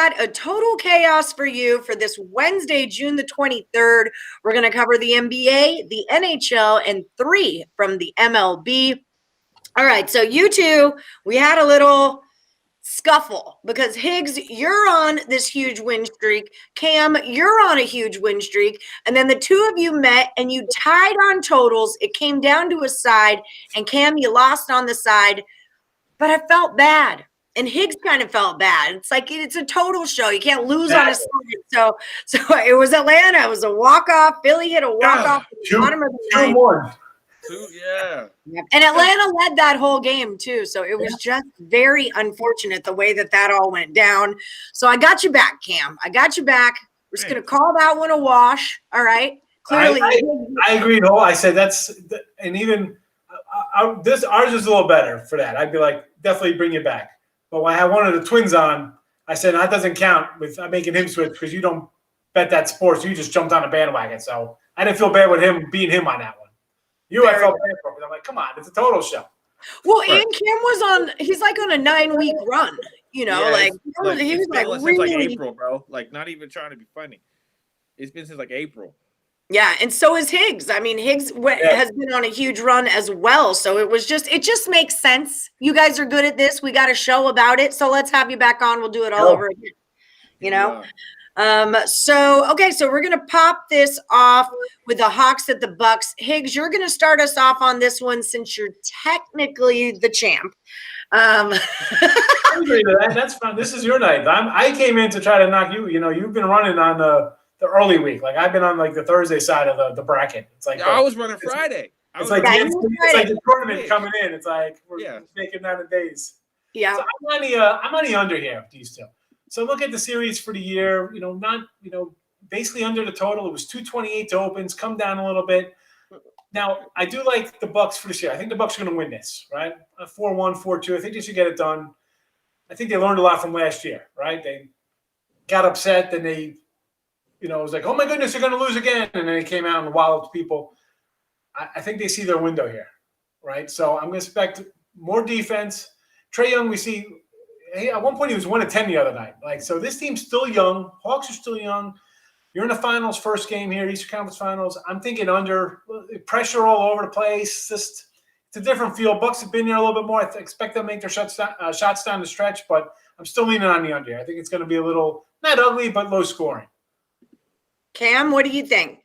got a total chaos for you for this Wednesday, June the 23rd. We're going to cover the NBA, the NHL, and 3 from the MLB. All right, so you two, we had a little scuffle because Higgs, you're on this huge win streak. Cam, you're on a huge win streak. And then the two of you met and you tied on totals. It came down to a side, and Cam, you lost on the side. But I felt bad. And Higgs kind of felt bad. It's like it's a total show. You can't lose on a side. So it was Atlanta. It was a walk-off. Philly hit a walk-off at the bottom of the ninth. 2-1. Yeah. And Atlanta led that whole game too. So it was just very unfortunate the way that all went down. So I got you back, Cam. I got you back. We're just going to call that one a wash. All right. Clearly. I agree. No, I said and even ours is a little better for that. I'd be like, definitely bring it back. But when I had one of the twins on, I said, that doesn't count with making him switch because you don't bet that sport. So you just jumped on a bandwagon. So I didn't feel bad with him being him on that one. I felt bad for, but I'm like, come on, it's a total show. Well, and Cam was he's like on a 9-week run, he was like really like April, bro. Like not even trying to be funny. It's been since like April. Yeah, and so is Higgs. I mean, Higgs has been on a huge run as well. So it just makes sense. You guys are good at this. We got a show about it. So let's have you back on. We'll do it all over again. Yeah. So we're going to pop this off with the Hawks at the Bucks. Higgs, you're going to start us off on this one since you're technically the champ. I agree to that. That's fine. This is your night. I came in to try to knock you. You've been running on the early week. Like I've been on like the Thursday side of the bracket. It's like I was running Friday. It's like the tournament coming in. It's like we're making 9 days. Yeah. So I'm on the under here with these two. So look at the series for the year. Basically under the total. It was 228 to opens. Come down a little bit. Now I do like the Bucks for this year. I think the Bucks are going to win this. Right? 4-1, 4-2. I think they should get it done. I think they learned a lot from last year. Right? They got upset. Then they. It was like, oh, my goodness, they're going to lose again. And then they came out and walloped people. I think they see their window here, right? So I'm going to expect more defense. Trae Young, we see at one point he was 1-10 the other night. So this team's still young. Hawks are still young. You're in the finals, first game here, Eastern Conference Finals. I'm thinking under. Pressure all over the place. It's a different feel. Bucks have been there a little bit more. I expect them to make their shots down the stretch, but I'm still leaning on the under. I think it's going to be a little, not ugly, but low scoring. Cam, what do you think?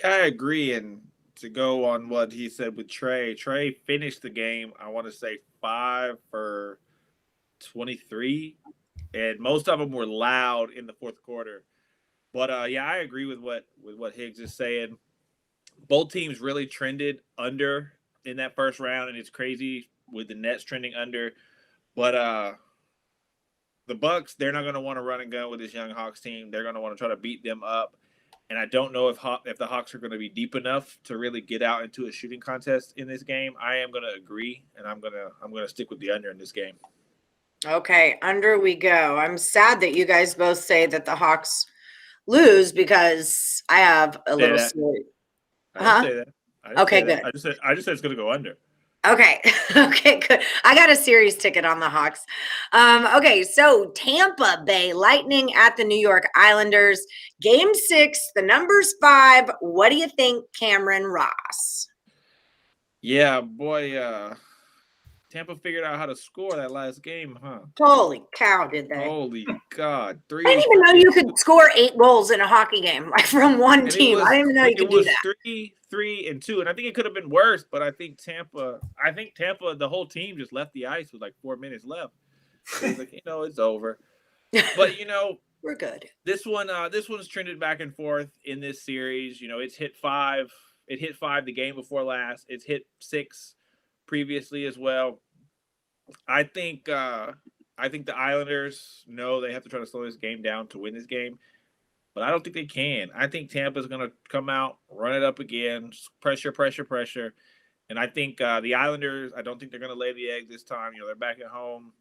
I agree, and to go on what he said with Trae finished the game, I want to say 5 for 23, and most of them were loud in the fourth quarter. But I agree with what Higgs is saying. Both teams really trended under in that first round, and it's crazy with the Nets trending under. But the Bucks, they're not going to want to run and gun with this young Hawks team. They're going to want to try to beat them up. And I don't know if the Hawks are going to be deep enough to really get out into a shooting contest in this game. I am going to agree, and I'm going to stick with the under in this game. Okay, under we go. I'm sad that you guys both say that the Hawks lose because I have a little. I didn't say that. Okay, good. I just said it's going to go under. Okay, good. I got a series ticket on the Hawks. Okay, so Tampa Bay Lightning at the New York Islanders. Game 6, the number's 5. What do you think, Cameron Ross? Yeah, boy, Tampa figured out how to score that last game, huh? Holy cow, did they? Holy God. I didn't even know you could score 8 goals in a hockey game, like from one team. I didn't even know you could do that. 3-3-2, and I think it could have been worse, but I think Tampa, the whole team just left the ice with like 4 minutes left. It was like, it's over. But we're good. This one's trended back and forth in this series. It's hit 5. It hit 5 the game before last. It's hit 6 previously as well. I think the Islanders know they have to try to slow this game down to win this game, but I don't think they can. I think Tampa's going to come out, run it up again, pressure, and I think the Islanders, I don't think they're going to lay the egg this time. They're back at home,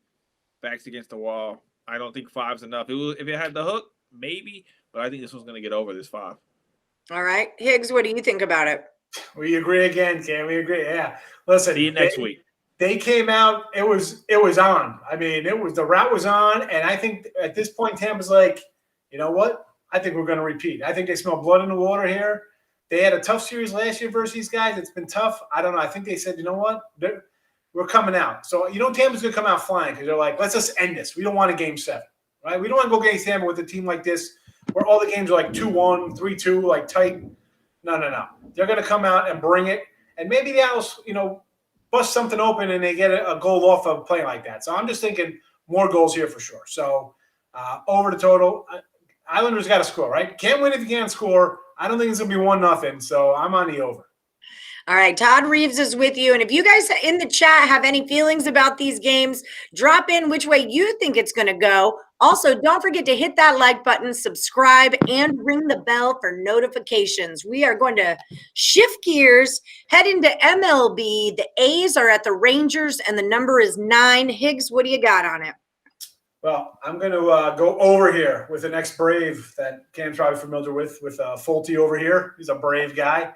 backs against the wall. I don't think 5's enough. If it had the hook, maybe, but I think this one's going to get over this 5. All right, Higgs, what do you think about it? We agree again, Cam. We agree. Yeah. Listen. See you next week. They came out. It was on. I mean, the route was on, and I think at this point, Tampa's like, you know what? I think we're going to repeat. I think they smell blood in the water here. They had a tough series last year versus these guys. It's been tough. I don't know. I think they said, you know what? We're coming out. So, Tampa's going to come out flying because they're like, let's just end this. We don't want a game 7, right? We don't want to go game Tampa with a team like this where all the games are like 2-1, 3-2, like tight. No. They're going to come out and bring it. And maybe the Owls, bust something open and they get a goal off of playing like that. So I'm just thinking more goals here for sure. So over the total. Islanders got to score, right? Can't win if you can't score. I don't think it's going to be 1-0. So I'm on the over. All right, Todd Reeves is with you. And if you guys in the chat have any feelings about these games, drop in which way you think it's going to go. Also, don't forget to hit that like button, subscribe, and ring the bell for notifications. We are going to shift gears, head into MLB. The A's are at the Rangers, and the number is 9. Higgs, what do you got on it? Well, I'm going to go over here with an ex-Brave that Cam's probably familiar with Fulte over here. He's a Brave guy.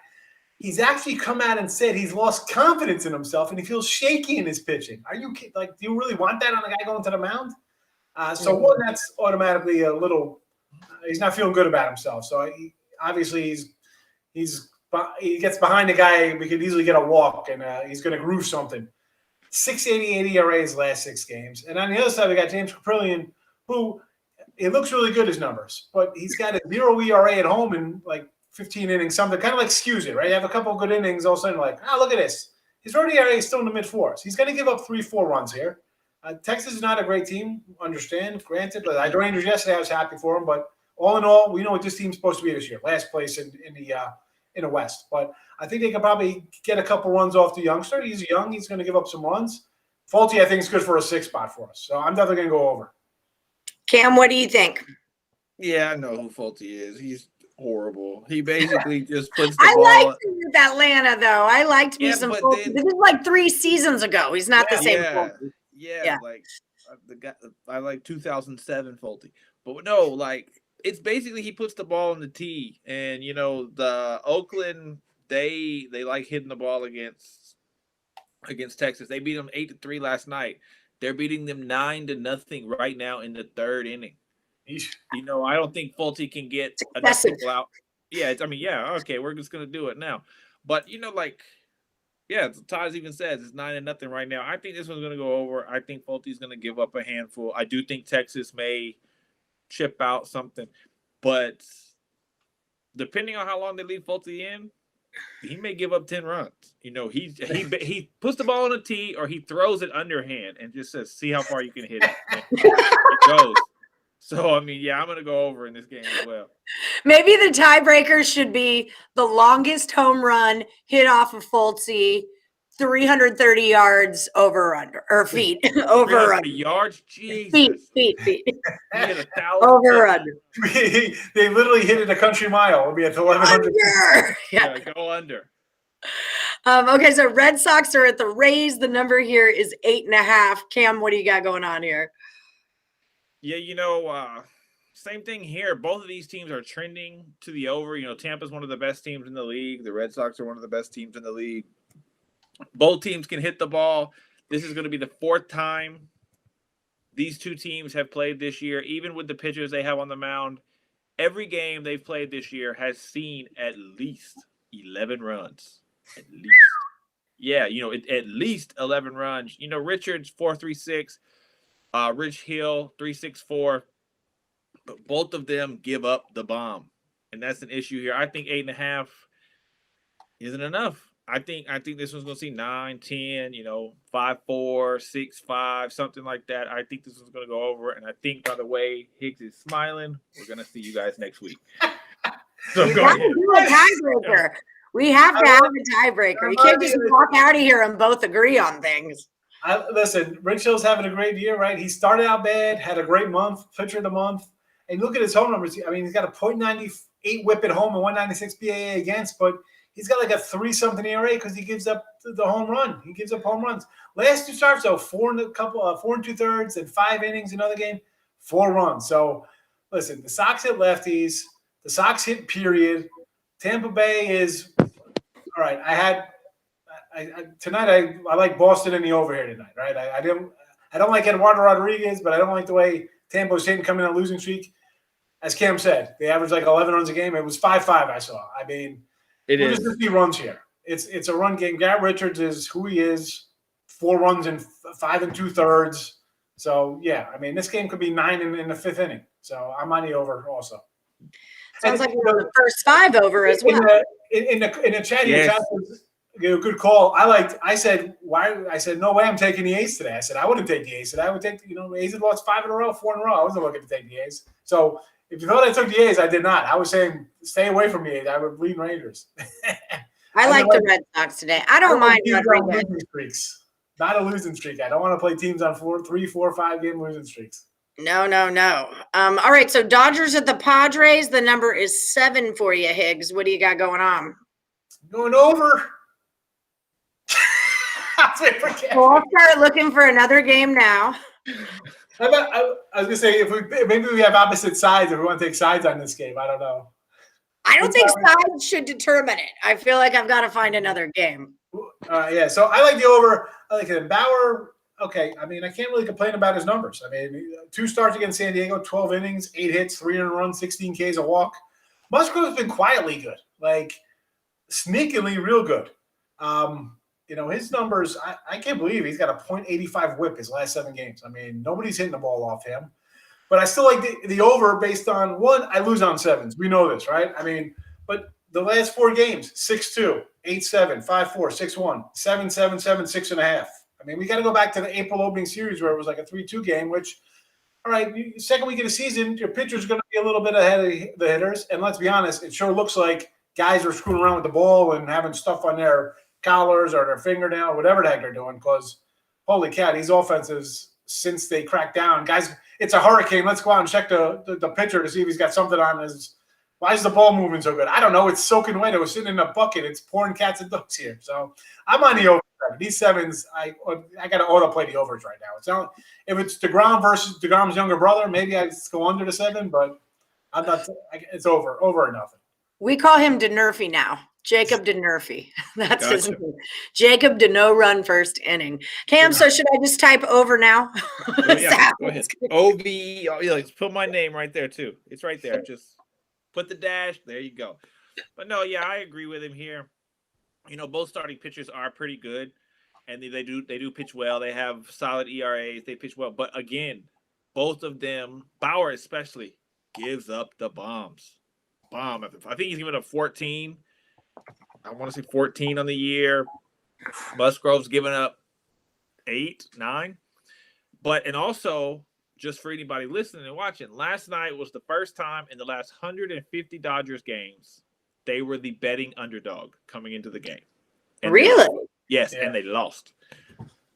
He's actually come out and said he's lost confidence in himself and he feels shaky in his pitching. Are you do you really want that on a guy going to the mound? So one, that's automatically a little. He's not feeling good about himself. So obviously he gets behind the guy. We could easily get a walk, and he's going to groove something. 6.88 ERA his last 6 games, and on the other side we got James Caprillion, who it looks really good his numbers, but he's got a 0 ERA at home in 15 innings, something kind of like skews it, right? You have a couple of good innings, all of a sudden look at this. His road ERA is still in the mid-4s. He's going to give up 3-4 runs here. Texas is not a great team, understand, granted. But the Rangers yesterday, I was happy for him. But all in all, we know what this team's supposed to be this year, last place in the West. But I think they can probably get a couple runs off the youngster. He's young. He's going to give up some runs. Fulte, I think, is good for a 6 spot for us. So I'm definitely going to go over. Cam, what do you think? Yeah, I know who Fulte is. He's horrible. He basically just puts the ball. I liked him with Atlanta, though. I liked me some Fulte. This is 3 seasons ago. He's not the same Fulte. Yeah, the guy. I like 2007 Fulte, but no, it's basically he puts the ball on the tee, and the Oakland they like hitting the ball against Texas. They beat them 8-3 last night. They're beating them 9-0 right now in the 3rd inning. I don't think Fulte can get enough people out. Yeah, okay, we're just gonna do it now. But Todd even says it's 9-0 right now. I think this one's gonna go over. I think Fulte's gonna give up a handful. I do think Texas may chip out something, but depending on how long they leave Fulte in, he may give up 10 runs. He puts the ball on the tee or he throws it underhand and just says, "See how far you can hit it." It goes. So, I'm going to go over in this game as well. Maybe the tiebreaker should be the longest home run hit off of Fulte, 330 yards over or under, or feet over or under. Yards? Jesus. Feet. He hit 1,000. Over or under. They literally hit it a country mile. It'll be at 1,100. Yeah, go under. Okay, so Red Sox are at the Rays. The number here is 8.5. Cam, what do you got going on here? Yeah, same thing here. Both of these teams are trending to the over. Tampa's one of the best teams in the league. The Red Sox are one of the best teams in the league. Both teams can hit the ball. This is going to be the 4th time these two teams have played this year, even with the pitchers they have on the mound. Every game they've played this year has seen at least 11 runs. At least. Yeah, at least 11 runs. Richards, 4.36. Rich Hill, 3.64, but both of them give up the bomb, and that's an issue here. I think 8.5 isn't enough. I think this one's going to see 9, 10, 5-4, 6-5, something like that. I think this one's going to go over, and I think by the way Higgs is smiling, we're going to see you guys next week. So we have to do a tiebreaker. We have to have a tiebreaker. You can't just walk out of here and both agree on things. Listen, Rich Hill's having a great year, right? He started out bad, had a great month, pitcher of the month. And look at his home numbers. He's got a .98 whip at home and 196 BAA against, but he's got a 3-something ERA because he gives up the home run. He gives up home runs. Last 2 starts, though, 4 and 2/3 and 5 innings another game, 4 runs. So, listen, the Sox hit lefties. The Sox hit period. Tampa Bay is – all right, I tonight I like Boston in the over here tonight, right? I don't like Eduardo Rodriguez, but I don't like the way Tampa's hitting coming on a losing streak. As Cam said, they average like 11 runs a game. It was 5-5 I saw. I mean, we're just going to see runs here. It's a run game. Garrett Richards is who he is. 4 runs in 5 2/3. So, yeah, I mean, this game could be 9 in the 5th inning. So I'm on the over also. Sounds like we're the first 5 over as well. In the chat, Yes. good call. I said, no way I'm taking the A's today. I said, I wouldn't take the A's today. I would take, the A's had lost 5 in a row, 4 in a row. I wasn't looking to take the A's. So if you thought I took the A's, I did not. I was saying, stay away from the A's. I would lean Rangers. I like the Red Sox today. I don't mind Rodriguez. Not a losing streak. I don't want to play teams on 3, 4, 5 game losing streaks. No. All right, so Dodgers at the Padres. The number is 7 for you, Higgs. What do you got going on? Going over. We'll start looking for another game now. I was gonna say maybe we have opposite sides if we want to take sides on this game. I don't know. I don't think sides should determine it. I feel like I've got to find another game. Yeah, so I like the over. I like it. Bauer. Okay, I mean I can't really complain about his numbers. I mean 2 starts against San Diego, 12 innings, 8 hits, 3 earned runs, 16 Ks, a walk. Musgrove's been quietly good, like sneakily real good. His numbers, I can't believe he's got a .85 whip his last 7 games. I mean, nobody's hitting the ball off him. But I still like the over based on, one, I lose on 7s. We know this, right? I mean, but the last 4 games, 6-2, 8-7, 5-4, 6-1, 7-7, 7-6.5. I mean, we got to go back to the April opening series where it was like a 3-2 game, which, all right, second week of the season, your pitcher's going to be a little bit ahead of the hitters. And let's be honest, it sure looks like guys are screwing around with the ball and having stuff on their collars or their fingernail, whatever the heck they're doing, because holy cow, these offenses, since they cracked down, guys, it's a hurricane. Let's go out and check the pitcher to see if he's got something on his. Why is the ball moving so good? I don't know. It's soaking wet. It was sitting in a bucket. It's pouring cats and dogs here. So I'm on the over. These 7s, I got to auto play the overs right now. It's not, if it's DeGrom versus DeGrom's younger brother, maybe I just go under the 7, but I'm not. It's over or nothing. We call him DeNerfy now. Jacob DeNerfy. That's his Gotcha. name. Jacob de no run first inning. Cam, so should I just type over now? Yeah, go ahead. OV. Put my name right there too. It's right there. Just put the dash. There you go. But no, yeah, I agree with him here. Both starting pitchers are pretty good, and they do pitch well. They have solid ERAs. They pitch well, but again, both of them, Bauer especially, gives up the bombs. I think he's given up 14. I want to say 14 on the year. Musgrove's given up 8, 9. And also, just for anybody listening and watching, last night was the first time in the last 150 Dodgers games they were the betting underdog coming into the game. And really? Yes, yeah. And they lost.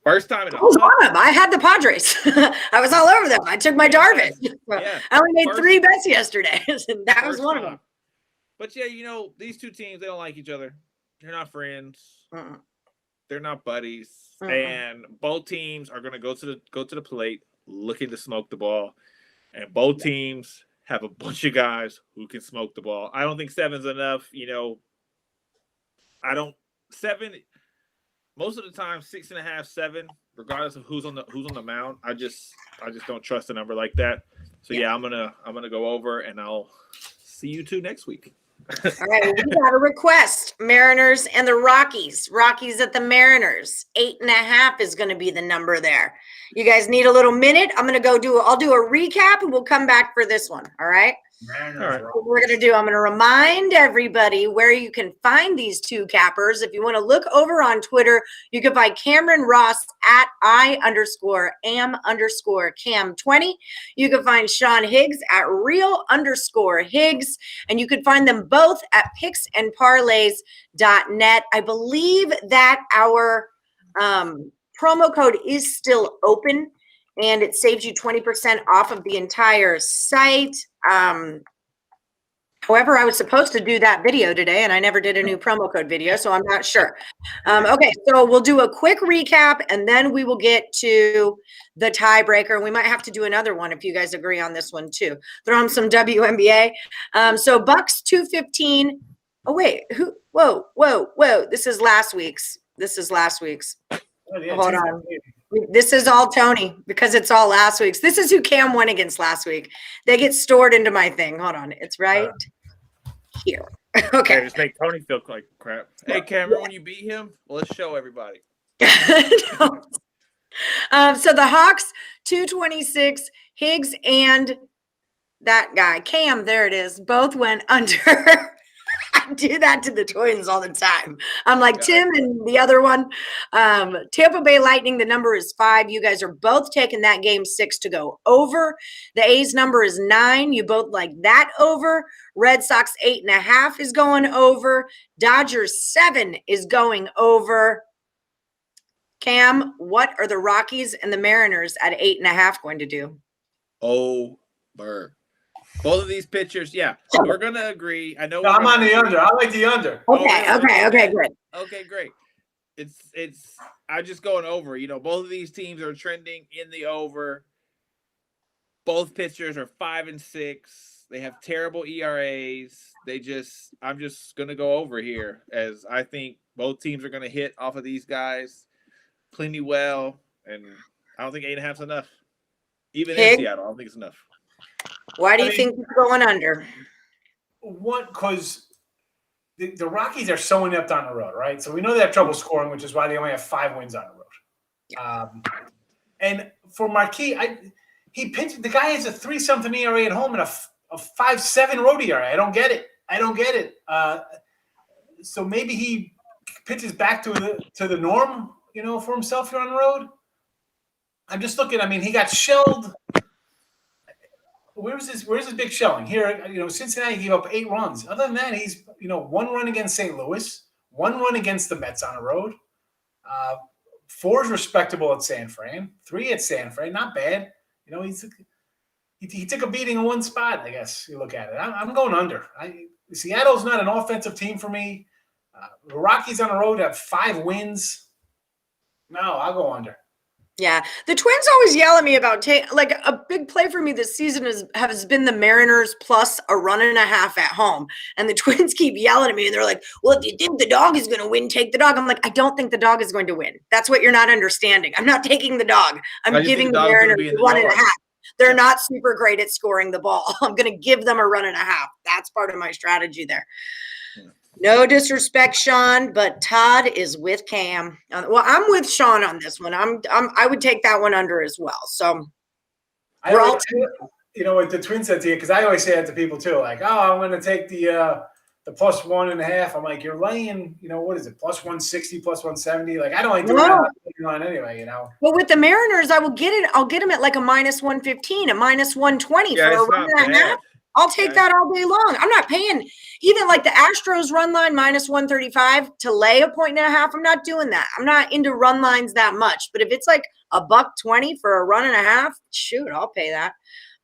First time in I was on them. I had the Padres. I was all over them. I took my Darvish. Yeah. I only made 3 bets yesterday, and that was one of them. But yeah, these two teams, they don't like each other. They're not friends. They're not buddies. And both teams are going to go to the plate looking to smoke the ball. And both teams have a bunch of guys who can smoke the ball. I don't think 7's enough. 7. Most of the time, 6.5, 7, regardless of who's on the mound. I just don't trust a number like that. So yeah, I'm gonna go over, and I'll see you 2 next week. All right, we got a request. Mariners and the Rockies. Rockies at the Mariners. 8.5 is going to be the number there. You guys need a little minute. I'll do a recap, and we'll come back for this one. All right? Mariners, all right. What we're going to do, I'm going to remind everybody where you can find these 2 cappers. If you want to look over on Twitter, you can find Cameron Ross at I_am_Cam20. You can find Sean Higgs at real_Higgs. And you can find them both at picksandparlays.net. I believe that our promo code is still open, and it saves you 20% off of the entire site. However, I was supposed to do that video today, and I never did a new promo code video, so I'm not sure. Okay, so we'll do a quick recap, and then we will get to the tiebreaker. We might have to do another one if you guys agree on this one too. Throw in some WNBA. So Bucks 215. Oh wait, who? Whoa! This is last week's. This is last week's. Oh, yeah, Hold Tuesday, on. maybe. This is all Tony because it's all last week's. This is who Cam went against last week. They get stored into my thing. Hold on. It's right here. Okay, Okay. just make Tony feel like crap. Hey, Cameron, when you beat him, well, let's show everybody. No. So the Hawks, 226, Higgs and that guy, Cam, there it is, both went under. I do that to the Twins all the time. I'm like, Tim and the other one. Tampa Bay Lightning, the number is 5. You guys are both taking that game 6 to go over. The A's number is 9. You both like that over. Red Sox 8.5 is going over. Dodgers 7 is going over. Cam, what are the Rockies and the Mariners at 8.5 going to do? Over. Both of these pitchers, yeah, we're gonna agree. I know. No, I'm on the under. I like the under. Okay, good. Okay, great. It's. I'm just going over. Both of these teams are trending in the over. Both pitchers are 5 and 6. They have terrible ERAs. I'm just gonna go over here, as I think both teams are gonna hit off of these guys plenty well, and I don't think 8.5 is enough. Even in Seattle, I don't think it's enough. Why do you think you're going under? Because the Rockies are so inept on the road, right? So we know they have trouble scoring, which is why they only have 5 wins on the road. And for Marquis, he pitched. The guy has a 3-something ERA at home and a 5.7 road ERA. I don't get it. So maybe he pitches back to the norm, for himself here on the road. I'm just looking. I mean, he got shelled. Where's his big shelling? Here, Cincinnati gave up 8 runs. Other than that, he's 1 run against St. Louis, 1 run against the Mets on the road. 4 is respectable at San Fran, 3 at San Fran, not bad. He took a beating in one spot. I guess you look at it. I'm going under. Seattle's not an offensive team for me. The Rockies on the road have 5 wins. No, I'll go under. Yeah, the Twins always yell at me about like a big play for me this season has been the Mariners plus a 1.5 at home, and the Twins keep yelling at me, and they're like, "Well, if you think the dog is going to win, take the dog." I'm like, I don't think the dog is going to win. That's what you're not understanding. I'm not taking the dog. I'm giving the Mariners 1.5. They're not super great at scoring the ball. I'm going to give them a 1.5. That's part of my strategy there. No disrespect, Sean, but Todd is with Cam. Well, I'm with Sean on this one. I would take that one under as well. So we're all what the Twins said to you, because I always say that to people too, like, oh, I'm going to take the plus 1.5. I'm like, you're laying, what is it, plus 160, plus 170? Like, I don't like doing that line anyway, Well, with the Mariners, I will get it. I'll get them at like a minus 115, a minus 120 for a 1.5. I'll take that all day long. I'm not paying even like the Astros run line minus 135 to lay a 1.5. I'm not doing that. I'm not into run lines that much. But if it's like $1.20 for a 1.5, shoot, I'll pay that.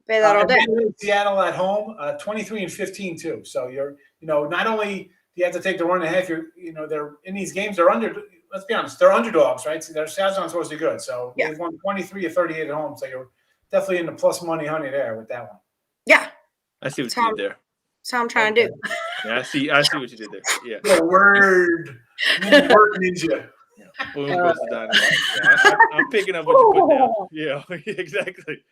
Pay that all day. Seattle at home, 23 and 15 too. So you're, not only do you have to take the 1.5, they're in these games. They're under. Let's be honest, they're underdogs, right? So their stats aren't supposed to be good. So they've won 23 or 38 at home. So you're definitely in the plus money, honey, there with that one. Yeah. I see what you did there. That's how I'm trying to do. Yeah, I see what you did there. Yeah. The word ninja. Boom goes the dynamite. Yeah, I'm picking up what you put down. Yeah, exactly.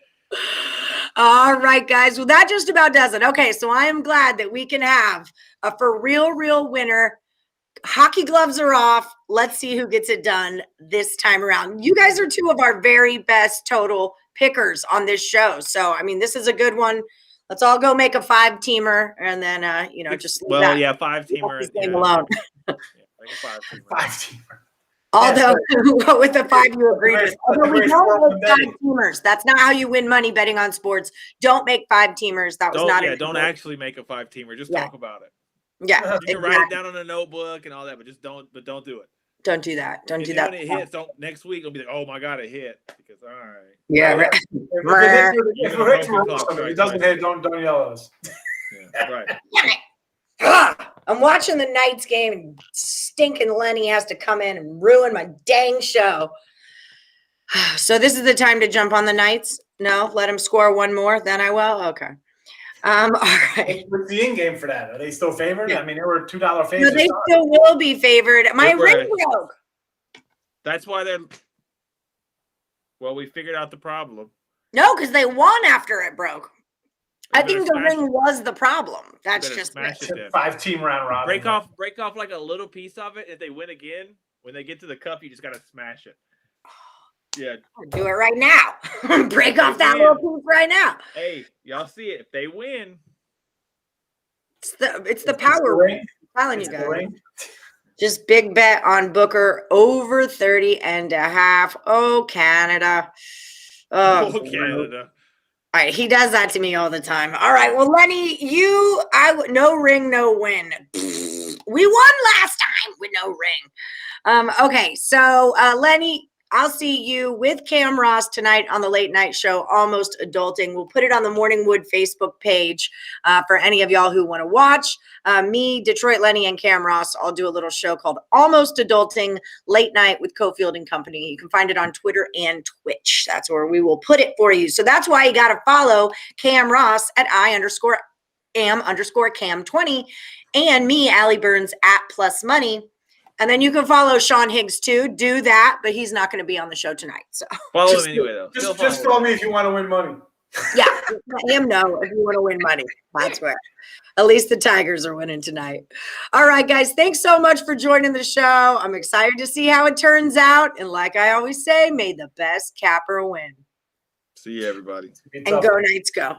All right, guys. Well, that just about does it. Okay, so I am glad that we can have a for real winner. Hockey gloves are off. Let's see who gets it done this time around. You guys are 2 of our very best total pickers on this show. So, I mean, this is a good one. Let's all go make a 5-teamer and then, just leave that. 5-teamer. Game alone. Make a 5-teamer. 5-teamer. Although with the 5 you agreed with. Although we don't make 5-teamers. That's not how you win money betting on sports. Don't make 5-teamers. That was not. Don't actually make a 5-teamer. Just talk about it. Yeah, you can write it down on a notebook and all that, but don't do it. Don't do that. Don't do that. When it hits, next week it'll be like, oh my god, it hit. Because all right. Yeah. Right. If it doesn't hit, don't yell at us. Yeah, right. I'm watching the Knights game, and stinking Lenny has to come in and ruin my dang show. So this is the time to jump on the Knights? No, let him score one more, then I will. Okay. All right. What's the in game for that? Are they still favored? Yeah. I mean, they were $2 favorites. No, they still will be favored. My ring broke. That's why they're. Well, we figured out the problem. No, because they won after it broke. We I think better the smash ring was the problem. That's better just smash it. it then. 5-team round robin. Break off like a little piece of it. If they win again, when they get to the cup, you just gotta smash it. Yeah. Do it right now. Break off that win. little piece right now. Hey, y'all see it? If they win, It's the power ring. I'm telling you It's the guys. ring. Just big bet on Booker over 30.5. Oh, Canada. Oh, Canada. all right, he does that to me all the time. All right, well, Lenny, no ring, no win. We won last time with no ring. Okay, so Lenny, I'll see you with Cam Ross tonight on the late night show, Almost Adulting. We'll put it on the Morningwood Facebook page for any of y'all who want to watch. Me, Detroit Lenny, and Cam Ross all do a little show called Almost Adulting Late Night with Cofield and Company. You can find it on Twitter and Twitch. That's where we will put it for you. So that's why you got to follow Cam Ross at @I_am_Cam20 and me, Allie Burns, @PlusMoney. And then you can follow Sean Higgs too. Do that, but he's not going to be on the show tonight. So Follow him anyway, though. Just follow me if you want to win money. yeah, let him know if you want to win money. That's where. At least the Tigers are winning tonight. All right, guys. Thanks so much for joining the show. I'm excited to see how it turns out. And like I always say, may the best capper win. See you, everybody. And go Knights, go.